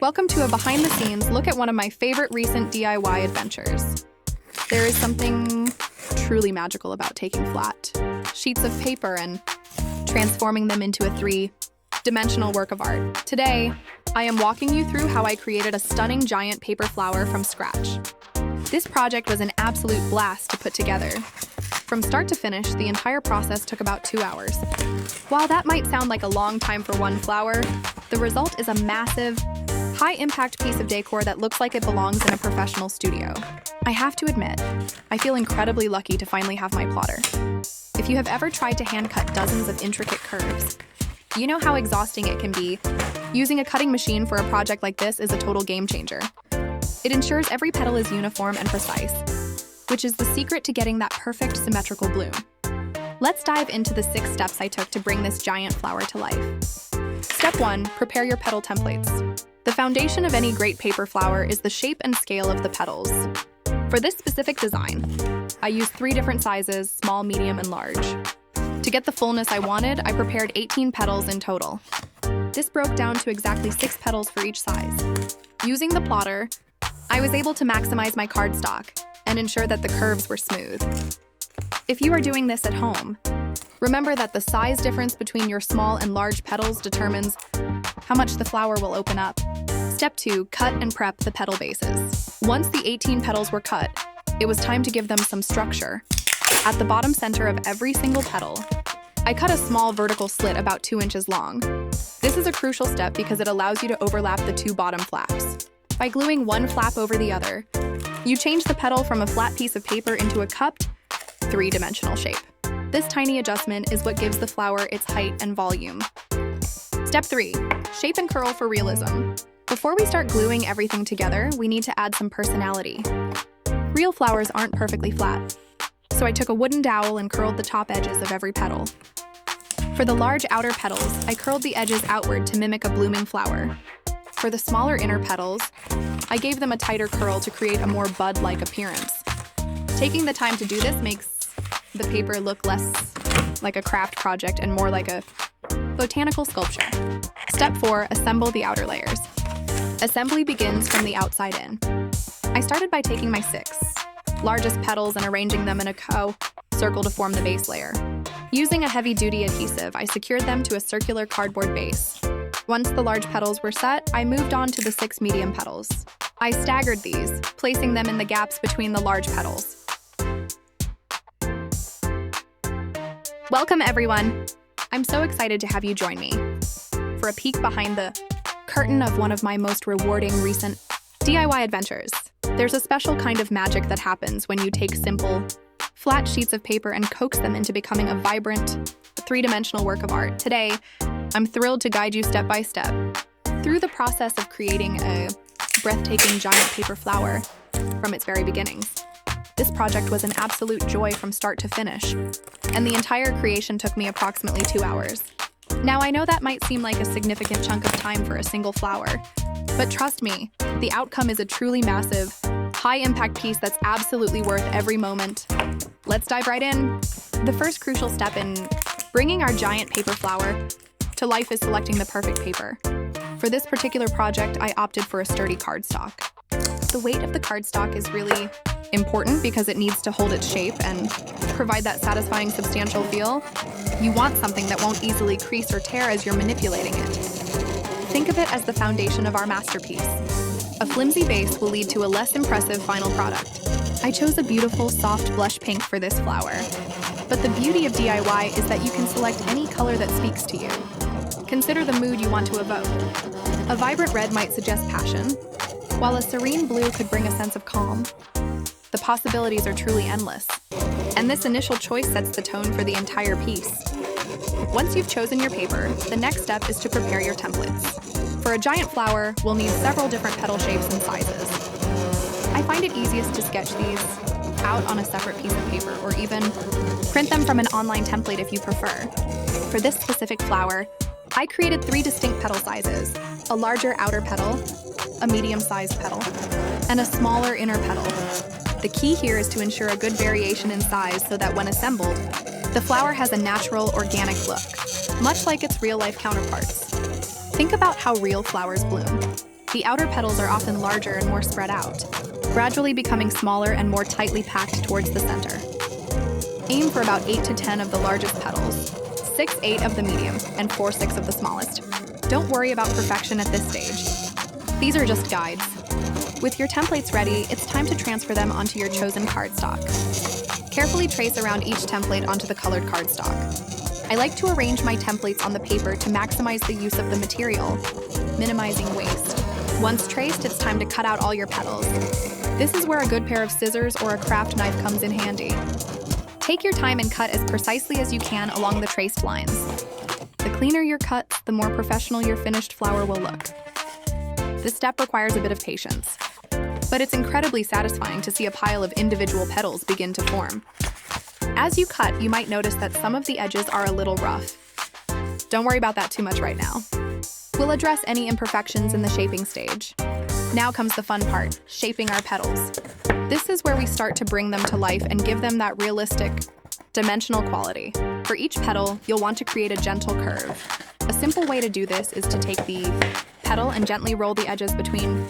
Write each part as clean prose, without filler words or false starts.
Welcome to a behind-the-scenes look at one of my favorite recent DIY adventures. There is something truly magical about taking flat sheets of paper and transforming them into a three-dimensional work of art. Today, I am walking you through how I created a stunning giant paper flower from scratch. This project was an absolute blast to put together. From start to finish, the entire process took about 2 hours. While that might sound like a long time for one flower, the result is a massive, high-impact piece of decor that looks like it belongs in a professional studio. I have to admit, I feel incredibly lucky to finally have my plotter. If you have ever tried to hand-cut dozens of intricate curves, you know how exhausting it can be. Using a cutting machine for a project like this is a total game changer. It ensures every petal is uniform and precise, which is the secret to getting that perfect symmetrical bloom. Let's dive into the 6 steps I took to bring this giant flower to life. Step 1, prepare your petal templates. The foundation of any great paper flower is the shape and scale of the petals. For this specific design, I used 3 different sizes, small, medium, and large. To get the fullness I wanted, I prepared 18 petals in total. This broke down to exactly 6 petals for each size. Using the plotter, I was able to maximize my cardstock and ensure that the curves were smooth. If you are doing this at home, remember that the size difference between your small and large petals determines how much the flower will open up. Step 2, cut and prep the petal bases. Once the 18 petals were cut, it was time to give them some structure. At the bottom center of every single petal, I cut a small vertical slit about 2 inches long. This is a crucial step because it allows you to overlap the 2 bottom flaps. By gluing one flap over the other, you change the petal from a flat piece of paper into a cupped, 3-dimensional shape. This tiny adjustment is what gives the flower its height and volume. Step 3, shape and curl for realism. Before we start gluing everything together, we need to add some personality. Real flowers aren't perfectly flat, so I took a wooden dowel and curled the top edges of every petal. For the large outer petals, I curled the edges outward to mimic a blooming flower. For the smaller inner petals, I gave them a tighter curl to create a more bud-like appearance. Taking the time to do this makes the paper look less like a craft project and more like a botanical sculpture. Step 4, assemble the outer layers. Assembly begins from the outside in. I started by taking my 6 largest petals and arranging them in a circle to form the base layer. Using a heavy-duty adhesive, I secured them to a circular cardboard base. Once the large petals were set, I moved on to the 6 medium petals. I staggered these, placing them in the gaps between the large petals. Welcome, everyone! I'm so excited to have you join me for a peek behind the curtain of one of my most rewarding recent DIY adventures. There's a special kind of magic that happens when you take simple, flat sheets of paper and coax them into becoming a vibrant, 3-dimensional work of art. Today, I'm thrilled to guide you step by step through the process of creating a breathtaking giant paper flower from its very beginnings. This project was an absolute joy from start to finish, and the entire creation took me approximately 2 hours. Now, I know that might seem like a significant chunk of time for a single flower, but trust me, the outcome is a truly massive, high-impact piece that's absolutely worth every moment. Let's dive right in. The first crucial step in bringing our giant paper flower to life is selecting the perfect paper. For this particular project, I opted for a sturdy cardstock. The weight of the cardstock is really important because it needs to hold its shape and provide that satisfying, substantial feel. You want something that won't easily crease or tear as you're manipulating it. Think of it as the foundation of our masterpiece. A flimsy base will lead to a less impressive final product. I chose a beautiful, soft blush pink for this flower. But the beauty of DIY is that you can select any color that speaks to you. Consider the mood you want to evoke. A vibrant red might suggest passion, while a serene blue could bring a sense of calm. The possibilities are truly endless, and this initial choice sets the tone for the entire piece. Once you've chosen your paper, the next step is to prepare your templates. For a giant flower, we'll need several different petal shapes and sizes. I find it easiest to sketch these out on a separate piece of paper, or even print them from an online template if you prefer. For this specific flower, I created 3 distinct petal sizes: a larger outer petal, a medium-sized petal, and a smaller inner petal. The key here is to ensure a good variation in size so that when assembled, the flower has a natural, organic look, much like its real-life counterparts. Think about how real flowers bloom. The outer petals are often larger and more spread out, gradually becoming smaller and more tightly packed towards the center. Aim for about 8 to 10 of the largest petals, 6-8 of the medium, and 4-6 of the smallest. Don't worry about perfection at this stage. These are just guides. With your templates ready, it's time to transfer them onto your chosen cardstock. Carefully trace around each template onto the colored cardstock. I like to arrange my templates on the paper to maximize the use of the material, minimizing waste. Once traced, it's time to cut out all your petals. This is where a good pair of scissors or a craft knife comes in handy. Take your time and cut as precisely as you can along the traced lines. The cleaner your cuts, the more professional your finished flower will look. This step requires a bit of patience, but it's incredibly satisfying to see a pile of individual petals begin to form. As you cut, you might notice that some of the edges are a little rough. Don't worry about that too much right now. We'll address any imperfections in the shaping stage. Now comes the fun part, shaping our petals. This is where we start to bring them to life and give them that realistic, dimensional quality. For each petal, you'll want to create a gentle curve. A simple way to do this is to take the petal and gently roll the edges between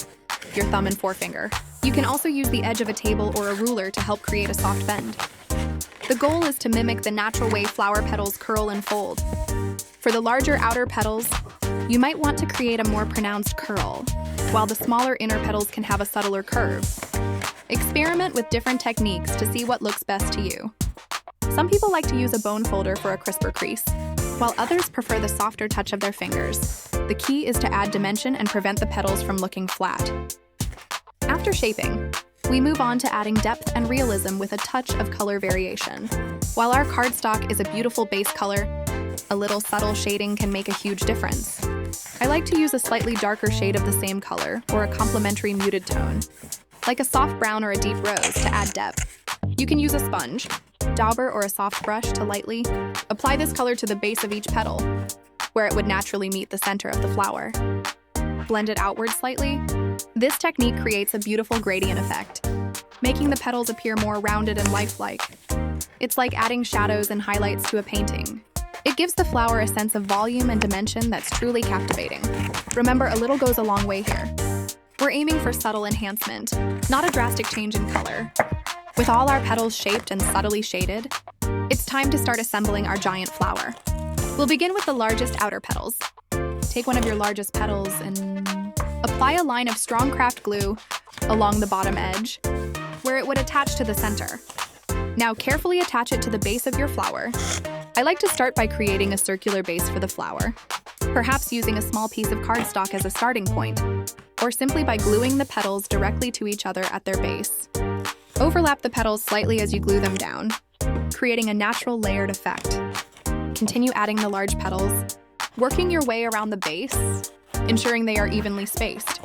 your thumb and forefinger. You can also use the edge of a table or a ruler to help create a soft bend. The goal is to mimic the natural way flower petals curl and fold. For the larger outer petals, you might want to create a more pronounced curl, while the smaller inner petals can have a subtler curve. Experiment with different techniques to see what looks best to you. Some people like to use a bone folder for a crisper crease, while others prefer the softer touch of their fingers. The key is to add dimension and prevent the petals from looking flat. After shaping, we move on to adding depth and realism with a touch of color variation. While our cardstock is a beautiful base color, a little subtle shading can make a huge difference. I like to use a slightly darker shade of the same color, or a complementary muted tone, like a soft brown or a deep rose, to add depth. You can use a sponge, dauber, or a soft brush to lightly apply this color to the base of each petal, where it would naturally meet the center of the flower. Blend it outward slightly. This technique creates a beautiful gradient effect, making the petals appear more rounded and lifelike. It's like adding shadows and highlights to a painting. It gives the flower a sense of volume and dimension that's truly captivating. Remember, a little goes a long way here. We're aiming for subtle enhancement, not a drastic change in color. With all our petals shaped and subtly shaded, it's time to start assembling our giant flower. We'll begin with the largest outer petals. Take one of your largest petals and apply a line of strong craft glue along the bottom edge, where it would attach to the center. Now carefully attach it to the base of your flower. I like to start by creating a circular base for the flower, perhaps using a small piece of cardstock as a starting point, or simply by gluing the petals directly to each other at their base. Overlap the petals slightly as you glue them down, creating a natural layered effect. Continue adding the large petals, working your way around the base, ensuring they are evenly spaced.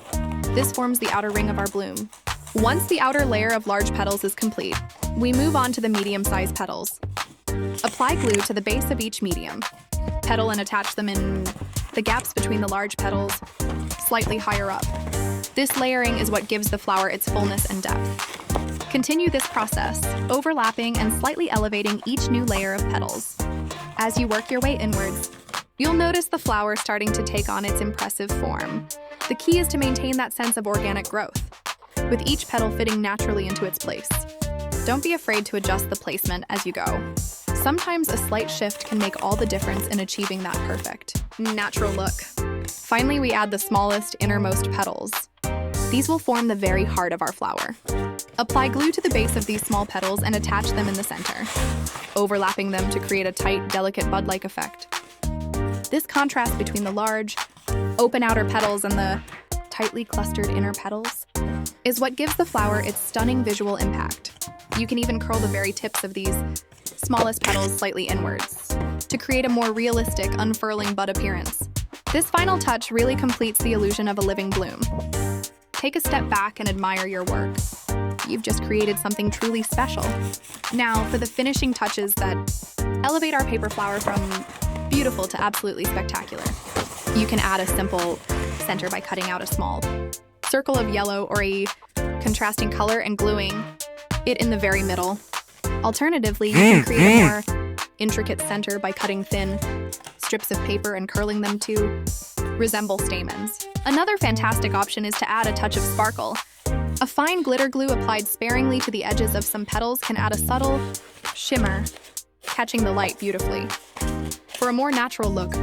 This forms the outer ring of our bloom. Once the outer layer of large petals is complete, we move on to the medium-sized petals. Apply glue to the base of each medium petal and attach them in the gaps between the large petals, slightly higher up. This layering is what gives the flower its fullness and depth. Continue this process, overlapping and slightly elevating each new layer of petals. As you work your way inwards, you'll notice the flower starting to take on its impressive form. The key is to maintain that sense of organic growth, with each petal fitting naturally into its place. Don't be afraid to adjust the placement as you go. Sometimes a slight shift can make all the difference in achieving that perfect, natural look. Finally, we add the smallest, innermost petals. These will form the very heart of our flower. Apply glue to the base of these small petals and attach them in the center, overlapping them to create a tight, delicate bud-like effect. This contrast between the large, open outer petals and the tightly clustered inner petals is what gives the flower its stunning visual impact. You can even curl the very tips of these smallest petals slightly inwards to create a more realistic, unfurling bud appearance. This final touch really completes the illusion of a living bloom. Take a step back and admire your work. You've just created something truly special. Now, for the finishing touches that elevate our paper flower from beautiful to absolutely spectacular. You can add a simple center by cutting out a small circle of yellow or a contrasting color and gluing it in the very middle. Alternatively, you can create a more intricate center by cutting thin strips of paper and curling them to resemble stamens. Another fantastic option is to add a touch of sparkle. A fine glitter glue applied sparingly to the edges of some petals can add a subtle shimmer, catching the light beautifully. For a more natural look,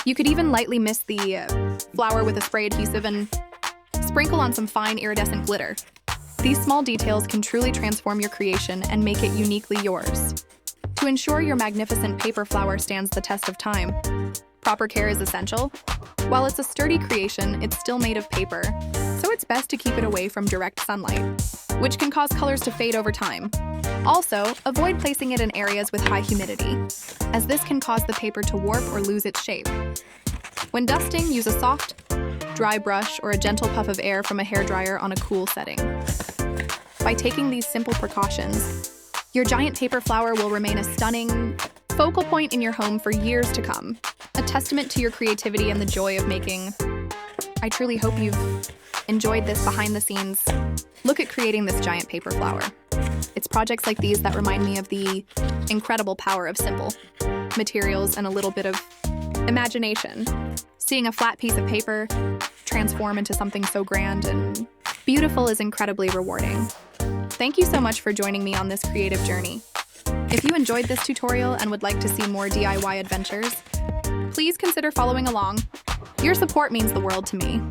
you could even lightly mist the flower with a spray adhesive and sprinkle on some fine iridescent glitter. These small details can truly transform your creation and make it uniquely yours. To ensure your magnificent paper flower stands the test of time, proper care is essential. While it's a sturdy creation, it's still made of paper, so it's best to keep it away from direct sunlight, which can cause colors to fade over time. Also, avoid placing it in areas with high humidity, as this can cause the paper to warp or lose its shape. When dusting, use a soft, dry brush or a gentle puff of air from a hairdryer on a cool setting. By taking these simple precautions, your giant paper flower will remain a stunning focal point in your home for years to come, a testament to your creativity and the joy of making. I truly hope you've enjoyed this behind-the-scenes look at creating this giant paper flower. It's projects like these that remind me of the incredible power of simple materials and a little bit of imagination. Seeing a flat piece of paper transform into something so grand and beautiful is incredibly rewarding. Thank you so much for joining me on this creative journey. If you enjoyed this tutorial and would like to see more DIY adventures, please consider following along. Your support means the world to me.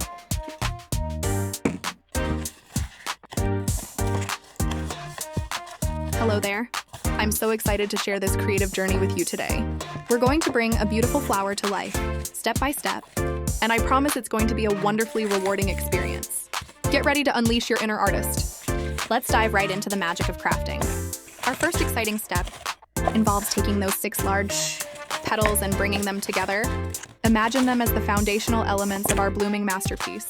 Hello there. I'm so excited to share this creative journey with you today. We're going to bring a beautiful flower to life, step by step, and I promise it's going to be a wonderfully rewarding experience. Get ready to unleash your inner artist. Let's dive right into the magic of crafting. Our first exciting step involves taking those 6 large petals and bringing them together. Imagine them as the foundational elements of our blooming masterpiece.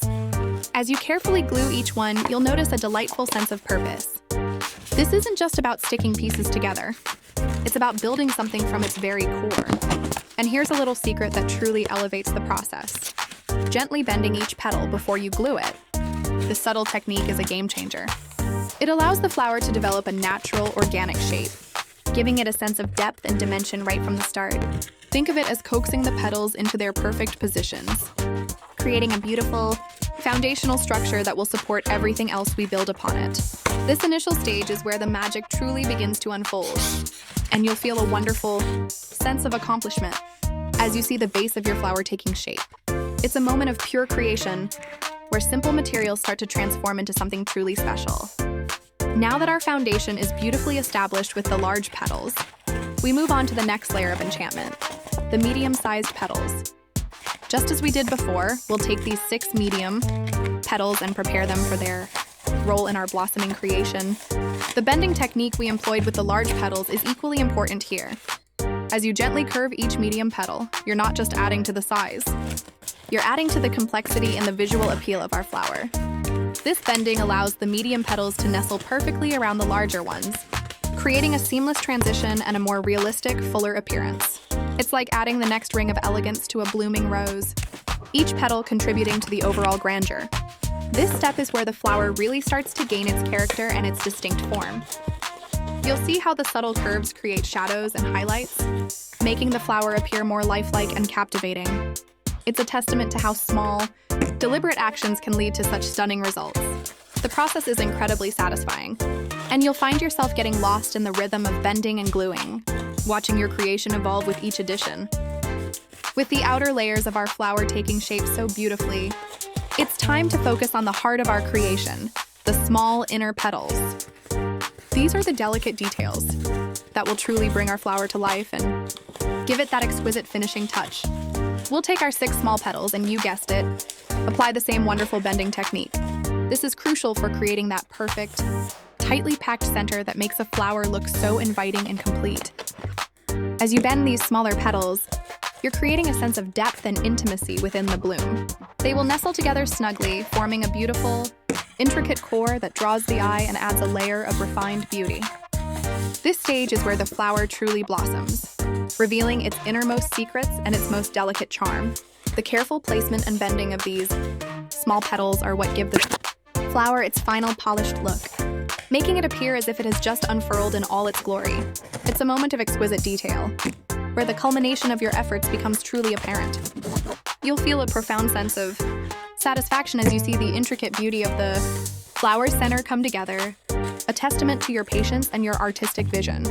As you carefully glue each one, you'll notice a delightful sense of purpose. This isn't just about sticking pieces together. It's about building something from its very core. And here's a little secret that truly elevates the process. Gently bending each petal before you glue it. This subtle technique is a game changer. It allows the flower to develop a natural, organic shape, giving it a sense of depth and dimension right from the start. Think of it as coaxing the petals into their perfect positions, creating a beautiful, foundational structure that will support everything else we build upon it. This initial stage is where the magic truly begins to unfold, and you'll feel a wonderful sense of accomplishment as you see the base of your flower taking shape. It's a moment of pure creation, where simple materials start to transform into something truly special. Now that our foundation is beautifully established with the large petals, we move on to the next layer of enchantment, the medium-sized petals. Just as we did before, we'll take these 6 medium petals and prepare them for their role in our blossoming creation. The bending technique we employed with the large petals is equally important here. As you gently curve each medium petal, you're not just adding to the size. You're adding to the complexity and the visual appeal of our flower. This bending allows the medium petals to nestle perfectly around the larger ones, creating a seamless transition and a more realistic, fuller appearance. It's like adding the next ring of elegance to a blooming rose, each petal contributing to the overall grandeur. This step is where the flower really starts to gain its character and its distinct form. You'll see how the subtle curves create shadows and highlights, making the flower appear more lifelike and captivating. It's a testament to how small, deliberate actions can lead to such stunning results. The process is incredibly satisfying, and you'll find yourself getting lost in the rhythm of bending and gluing, watching your creation evolve with each addition. With the outer layers of our flower taking shape so beautifully, it's time to focus on the heart of our creation, the small inner petals. These are the delicate details that will truly bring our flower to life and give it that exquisite finishing touch. We'll take our 6 small petals and, you guessed it, apply the same wonderful bending technique. This is crucial for creating that perfect, tightly packed center that makes a flower look so inviting and complete. As you bend these smaller petals, you're creating a sense of depth and intimacy within the bloom. They will nestle together snugly, forming a beautiful, intricate core that draws the eye and adds a layer of refined beauty. This stage is where the flower truly blossoms, revealing its innermost secrets and its most delicate charm. The careful placement and bending of these small petals are what give the flower its final polished look, making it appear as if it has just unfurled in all its glory. It's a moment of exquisite detail, where the culmination of your efforts becomes truly apparent. You'll feel a profound sense of satisfaction as you see the intricate beauty of the flower center come together, a testament to your patience and your artistic vision.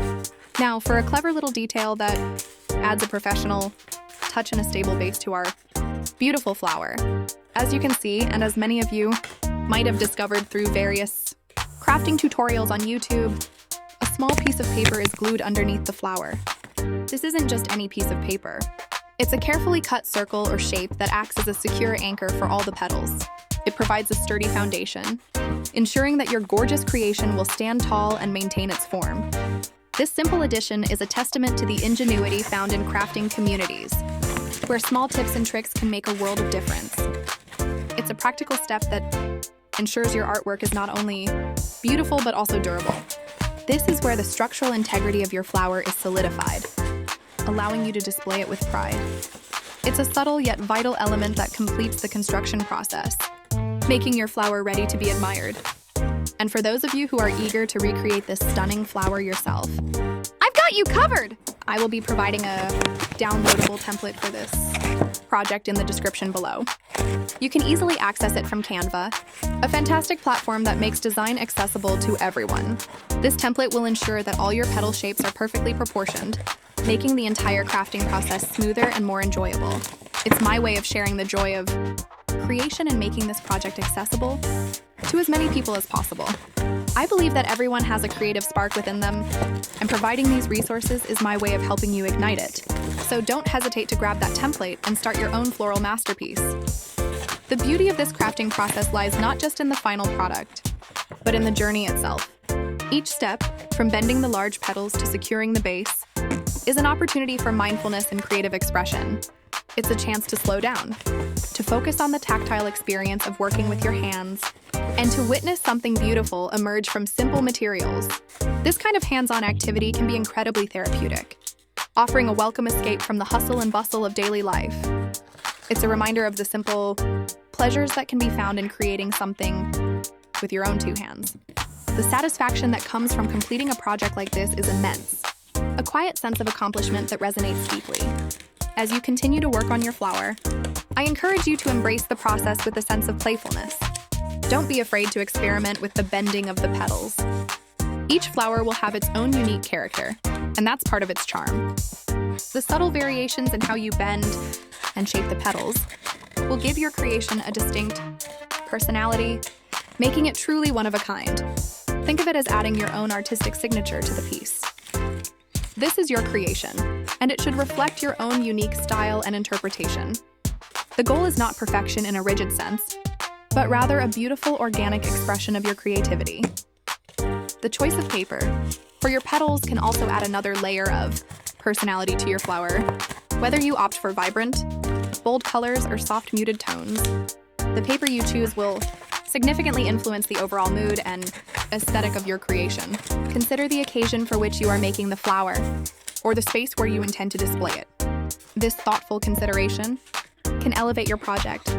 Now, for a clever little detail that adds a professional touch and a stable base to our beautiful flower. As you can see, and as many of you might have discovered through various crafting tutorials on YouTube, a small piece of paper is glued underneath the flower. This isn't just any piece of paper. It's a carefully cut circle or shape that acts as a secure anchor for all the petals. It provides a sturdy foundation, ensuring that your gorgeous creation will stand tall and maintain its form. This simple addition is a testament to the ingenuity found in crafting communities, where small tips and tricks can make a world of difference. It's a practical step that ensures your artwork is not only beautiful but also durable. This is where the structural integrity of your flower is solidified, allowing you to display it with pride. It's a subtle yet vital element that completes the construction process, making your flower ready to be admired. And for those of you who are eager to recreate this stunning flower yourself, I've got you covered! I will be providing a downloadable template for this project in the description below. You can easily access it from Canva, a fantastic platform that makes design accessible to everyone. This template will ensure that all your petal shapes are perfectly proportioned, making the entire crafting process smoother and more enjoyable. It's my way of sharing the joy of creation and making this project accessible to as many people as possible. I believe that everyone has a creative spark within them, and providing these resources is my way of helping you ignite it. So don't hesitate to grab that template and start your own floral masterpiece. The beauty of this crafting process lies not just in the final product, but in the journey itself. Each step, from bending the large petals to securing the base, is an opportunity for mindfulness and creative expression. It's a chance to slow down, to focus on the tactile experience of working with your hands, and to witness something beautiful emerge from simple materials. This kind of hands-on activity can be incredibly therapeutic, offering a welcome escape from the hustle and bustle of daily life. It's a reminder of the simple pleasures that can be found in creating something with your own two hands. The satisfaction that comes from completing a project like this is immense, a quiet sense of accomplishment that resonates deeply. As you continue to work on your flower, I encourage you to embrace the process with a sense of playfulness. Don't be afraid to experiment with the bending of the petals. Each flower will have its own unique character, and that's part of its charm. The subtle variations in how you bend and shape the petals will give your creation a distinct personality, making it truly one of a kind. Think of it as adding your own artistic signature to the piece. This is your creation, and it should reflect your own unique style and interpretation. The goal is not perfection in a rigid sense, but rather a beautiful organic expression of your creativity. The choice of paper for your petals can also add another layer of personality to your flower. Whether you opt for vibrant, bold colors or soft muted tones, the paper you choose will significantly influence the overall mood and aesthetic of your creation. Consider the occasion for which you are making the flower, or the space where you intend to display it. This thoughtful consideration can elevate your project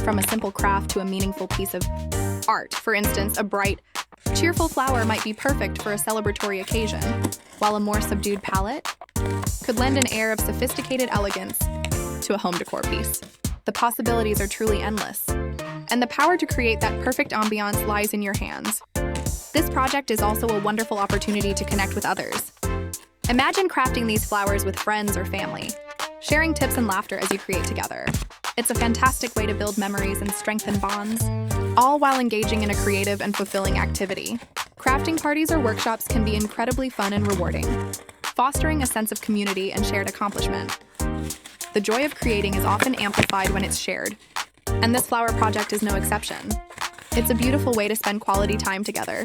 from a simple craft to a meaningful piece of art. For instance, a bright, cheerful flower might be perfect for a celebratory occasion, while a more subdued palette could lend an air of sophisticated elegance to a home decor piece. The possibilities are truly endless, and the power to create that perfect ambiance lies in your hands. This project is also a wonderful opportunity to connect with others. Imagine crafting these flowers with friends or family, sharing tips and laughter as you create together. It's a fantastic way to build memories and strengthen bonds, all while engaging in a creative and fulfilling activity. Crafting parties or workshops can be incredibly fun and rewarding, fostering a sense of community and shared accomplishment. The joy of creating is often amplified when it's shared, and this flower project is no exception. It's a beautiful way to spend quality time together,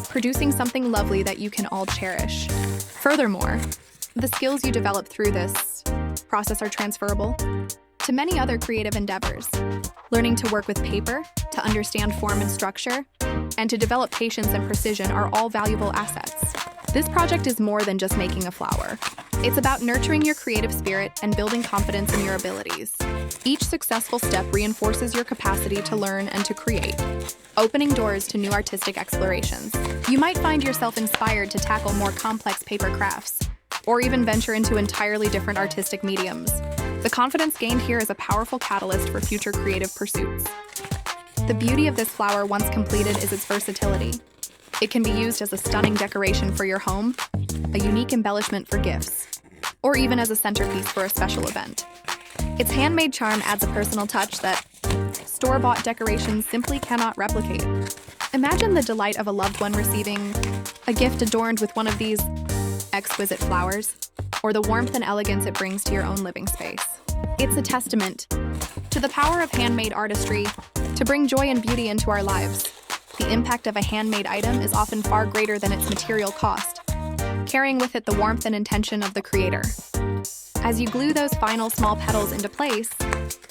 producing something lovely that you can all cherish. Furthermore, the skills you develop through this process are transferable to many other creative endeavors. Learning to work with paper, to understand form and structure, and to develop patience and precision are all valuable assets. This project is more than just making a flower. It's about nurturing your creative spirit and building confidence in your abilities. Each successful step reinforces your capacity to learn and to create, opening doors to new artistic explorations. You might find yourself inspired to tackle more complex paper crafts, or even venture into entirely different artistic mediums. The confidence gained here is a powerful catalyst for future creative pursuits. The beauty of this flower, once completed, is its versatility. It can be used as a stunning decoration for your home, a unique embellishment for gifts, or even as a centerpiece for a special event. Its handmade charm adds a personal touch that store-bought decorations simply cannot replicate. Imagine the delight of a loved one receiving a gift adorned with one of these exquisite flowers, or the warmth and elegance it brings to your own living space. It's a testament to the power of handmade artistry to bring joy and beauty into our lives. The impact of a handmade item is often far greater than its material cost, carrying with it the warmth and intention of the creator. As you glue those final small petals into place,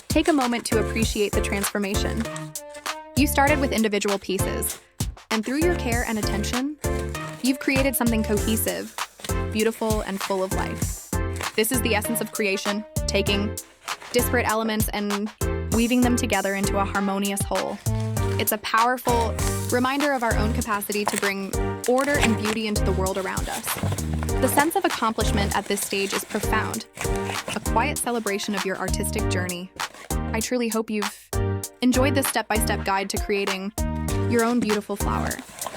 take a moment to appreciate the transformation. You started with individual pieces, and through your care and attention, you've created something cohesive, beautiful, and full of life. This is the essence of creation, taking disparate elements and weaving them together into a harmonious whole. It's a powerful reminder of our own capacity to bring order and beauty into the world around us. The sense of accomplishment at this stage is profound, a quiet celebration of your artistic journey. I truly hope you've enjoyed this step-by-step guide to creating your own beautiful flower.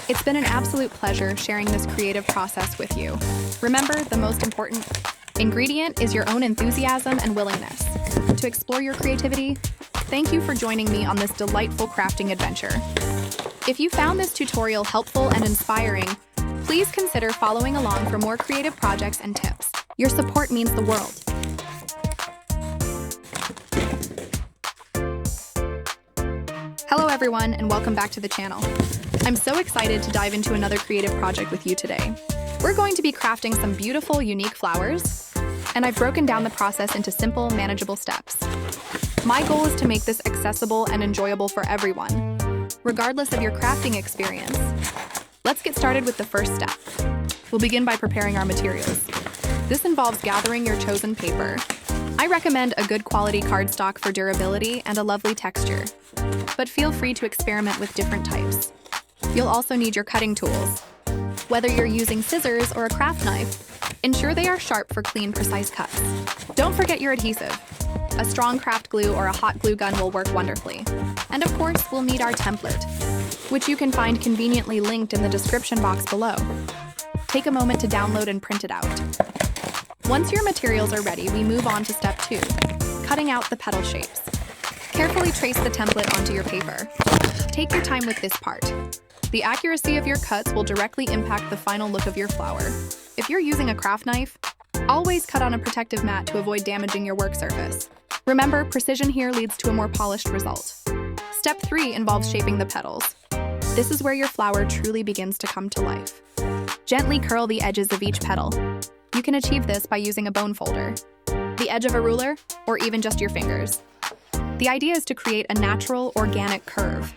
It's been an absolute pleasure sharing this creative process with you. Remember, the most important ingredient is your own enthusiasm and willingness to explore your creativity. Thank you for joining me on this delightful crafting adventure. If you found this tutorial helpful and inspiring, please consider following along for more creative projects and tips. Your support means the world. Hello everyone, and welcome back to the channel. I'm so excited to dive into another creative project with you today. We're going to be crafting some beautiful, unique flowers, and I've broken down the process into simple, manageable steps. My goal is to make this accessible and enjoyable for everyone, regardless of your crafting experience. Let's get started with the first step. We'll begin by preparing our materials. This involves gathering your chosen paper. I recommend a good quality cardstock for durability and a lovely texture, but feel free to experiment with different types. You'll also need your cutting tools. Whether you're using scissors or a craft knife, ensure they are sharp for clean, precise cuts. Don't forget your adhesive. A strong craft glue or a hot glue gun will work wonderfully. And of course, we'll need our template, which you can find conveniently linked in the description box below. Take a moment to download and print it out. Once your materials are ready, we move on to step 2, cutting out the petal shapes. Carefully trace the template onto your paper. Take your time with this part. The accuracy of your cuts will directly impact the final look of your flower. If you're using a craft knife, always cut on a protective mat to avoid damaging your work surface. Remember, precision here leads to a more polished result. Step 3 involves shaping the petals. This is where your flower truly begins to come to life. Gently curl the edges of each petal. You can achieve this by using a bone folder, the edge of a ruler, or even just your fingers. The idea is to create a natural, organic curve,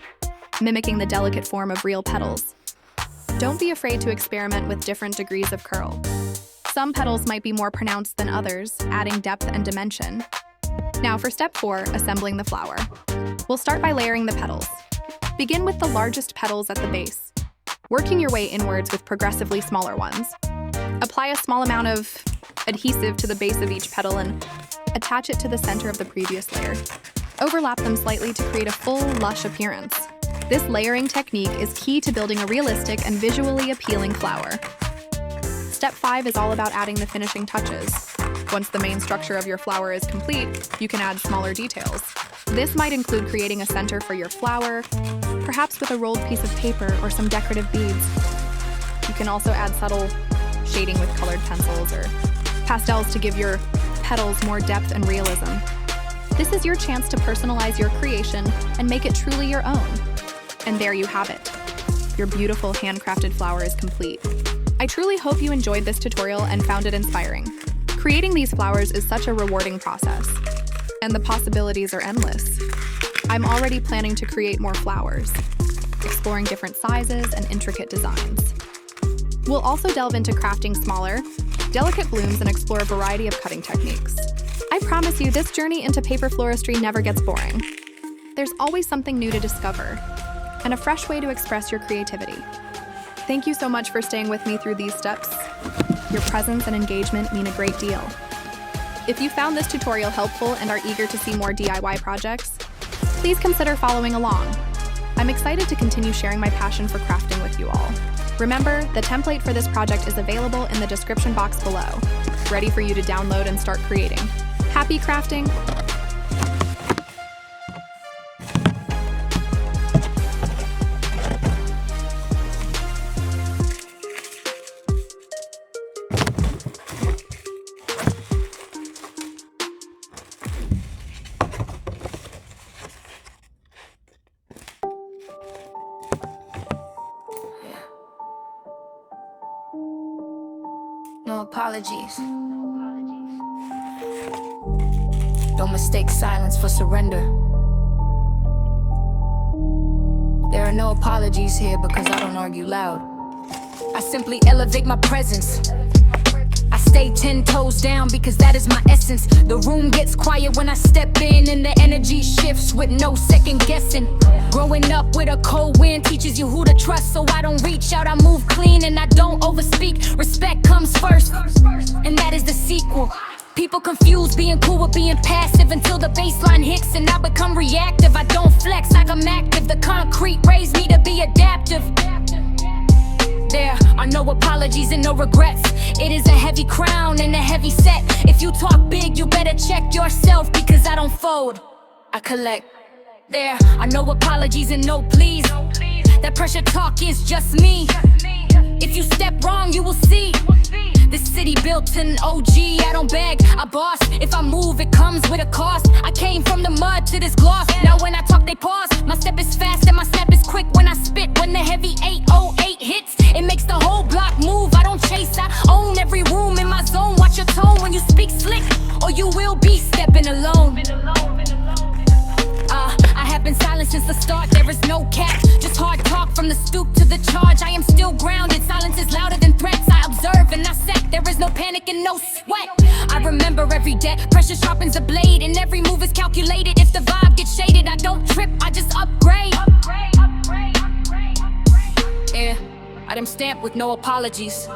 mimicking the delicate form of real petals. Don't be afraid to experiment with different degrees of curl. Some petals might be more pronounced than others, adding depth and dimension. Now for step 4, assembling the flower. We'll start by layering the petals. Begin with the largest petals at the base, working your way inwards with progressively smaller ones. Apply a small amount of adhesive to the base of each petal and attach it to the center of the previous layer. Overlap them slightly to create a full, lush appearance. This layering technique is key to building a realistic and visually appealing flower. Step 5 is all about adding the finishing touches. Once the main structure of your flower is complete, you can add smaller details. This might include creating a center for your flower, perhaps with a rolled piece of paper or some decorative beads. You can also add subtle shading with colored pencils or pastels to give your petals more depth and realism. This is your chance to personalize your creation and make it truly your own. And there you have it. Your beautiful handcrafted flower is complete. I truly hope you enjoyed this tutorial and found it inspiring. Creating these flowers is such a rewarding process, and the possibilities are endless. I'm already planning to create more flowers, exploring different sizes and intricate designs. We'll also delve into crafting smaller, delicate blooms and explore a variety of cutting techniques. I promise you, this journey into paper floristry never gets boring. There's always something new to discover, and a fresh way to express your creativity. Thank you so much for staying with me through these steps. Your presence and engagement mean a great deal. If you found this tutorial helpful and are eager to see more DIY projects, please consider following along. I'm excited to continue sharing my passion for crafting with you all. Remember, the template for this project is available in the description box below, ready for you to download and start creating. Happy crafting! No apologies. Don't mistake silence for surrender. There are no apologies here because I don't argue loud. I simply elevate my presence. I stay 10 toes down because that is my essence. The room gets quiet when I step in, and the energy shifts with no second guessing. Growing up with a cold wind teaches you who to trust, so I don't reach out, I move clean and I don't overspeak. Respect comes first, and that is the sequel. People confuse being cool with being passive until the baseline hits and I become reactive. I don't flex like I'm active. The concrete raised me to be adaptive. There are no apologies and no regrets. It is a heavy crown and a heavy set. If you talk big, you better check yourself, because I don't fold, I collect. There are no apologies and no pleas. That pressure talk is just me. If you step wrong, you will see. This city built an OG. I don't beg, I boss. If I move, it comes with a cost. I came from the mud to this gloss. Now when I talk, they pause. My step is fast and my snap is quick when I spit. When the heavy 808 hits, it makes the whole block move. I don't chase, I own every room in my zone. Watch your tone when you speak slick, or you will be stepping alone. I have been silent since the start, there is no cap. Just hard talk from the stoop to the charge. I am still grounded, silence is louder than threats. I observe and I sack, there is no panic and no sweat. I remember every debt, pressure sharpens a blade, and every move is calculated. If the vibe gets shaded, I don't trip, I just upgrade. Yeah, I am stamped with no apologies.